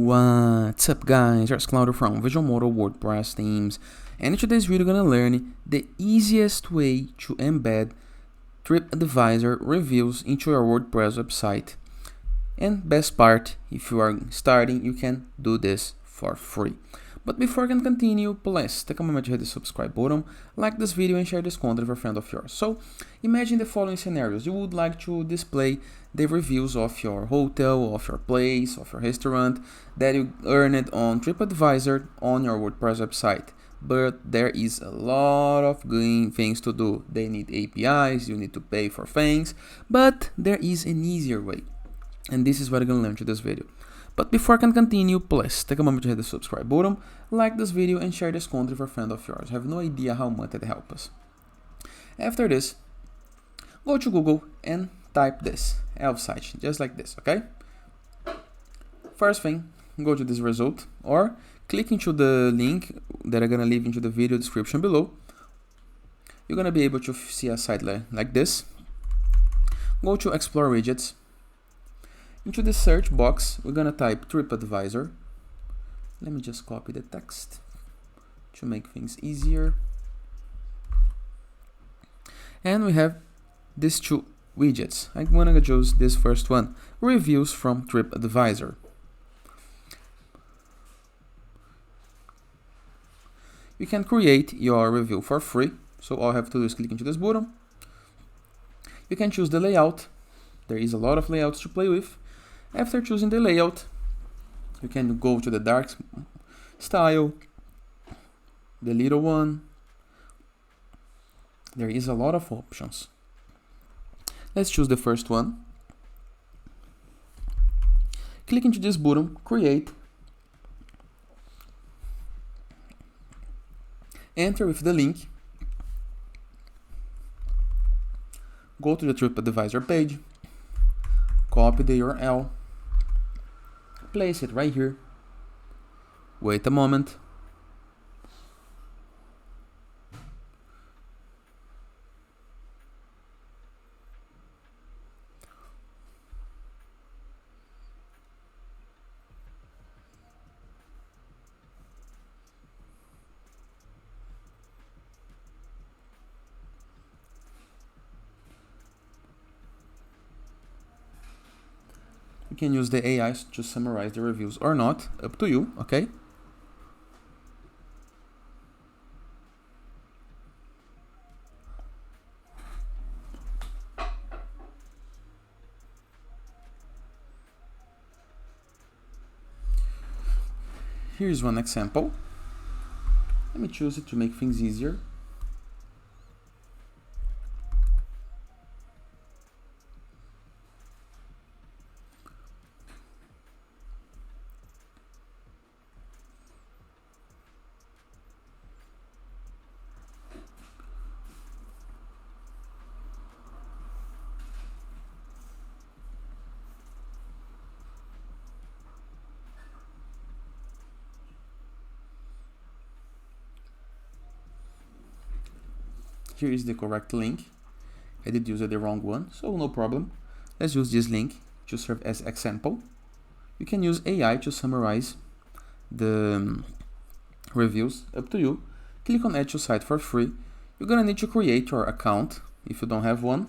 What's up guys, it's Claudio from Visualmodo WordPress themes, and in today's video we're gonna learn the easiest way to embed TripAdvisor reviews into your WordPress website. And best part, if you are starting, you can do this for free. But before I can continue, please take a moment to hit the subscribe button, like this video and share this content with a friend of yours. So imagine the following scenarios. You would like to display the reviews of your hotel, of your place, of your restaurant that you earned on TripAdvisor on your WordPress website. But there is a lot of things to do. They need APIs, you need to pay for things, but there is an easier way. And this is what I'm going to learn to this video. But before I can continue, please take a moment to hit the subscribe button, like this video and share this content with a friend of yours. I have no idea how much it helps us. After this, go to Google and type this, elf site, just like this, okay? First thing, go to this result or click into the link that I'm going to leave into the video description below. You're going to be able to see a site like this. Go to Explore Widgets. Into the search box, we're going to type TripAdvisor. Let me just copy the text to make things easier. And we have these two widgets. I'm going to choose this first one, Reviews from TripAdvisor. You can create your review for free. So all I have to do is click into this button. You can choose the layout. There is a lot of layouts to play with. After choosing the layout, you can go to the dark style, the little one. There is a lot of options. Let's choose the first one. Click into this button, create. Enter with the link. Go to the TripAdvisor page. Copy the URL. Place it right here. Wait a moment. You can use the AI to summarize the reviews or not, up to you, okay? Here's one example. Let me choose it to make things easier. Here is the correct link. I did use the wrong one, so no problem. Let's use this link to serve as example. You can use AI to summarize the reviews, up to you. Click on Add to Site for free. You're gonna need to create your account if you don't have one.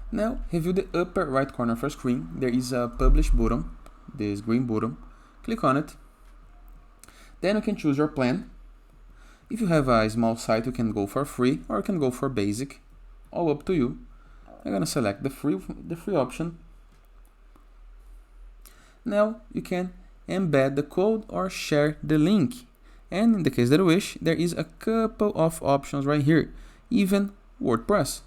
Now, review the upper right corner of your screen. There is a Publish button, this green button. Click on it. Then you can choose your plan. If you have a small site, you can go for free or you can go for basic. All up to you. I'm gonna select the free option. Now you can embed the code or share the link. And in the case that you wish, there is a couple of options right here, even WordPress.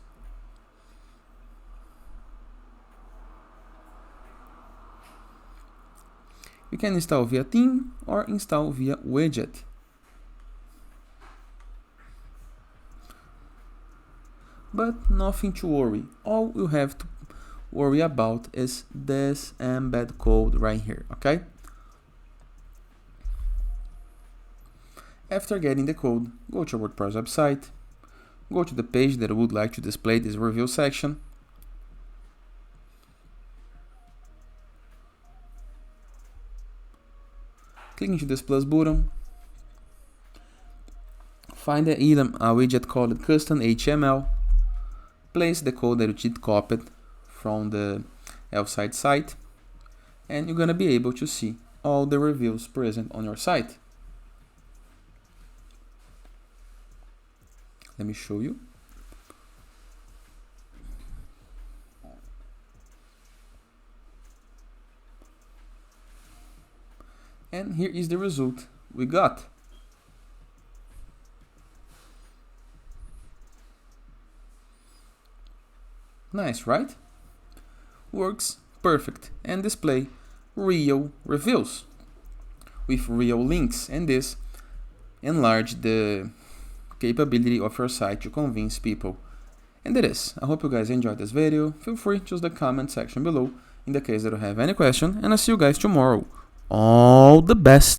You can install via theme or install via widget. But nothing to worry. All you have to worry about is this embed code right here, okay? After getting the code, go to your WordPress website, go to the page that I would like to display this review section. click into this plus button, find a widget called custom HTML, place the code that you just copied from the L-site site, and you're gonna be able to see all the reviews present on your site. Let me show you. And here is the result we got. Nice, right? Works perfect and display real reviews with real links, and this enlarge the capability of your site to convince people. And that is. I hope you guys enjoyed this video. Feel free to use the comment section below in the case that you have any question, and I'll see you guys tomorrow. All the best!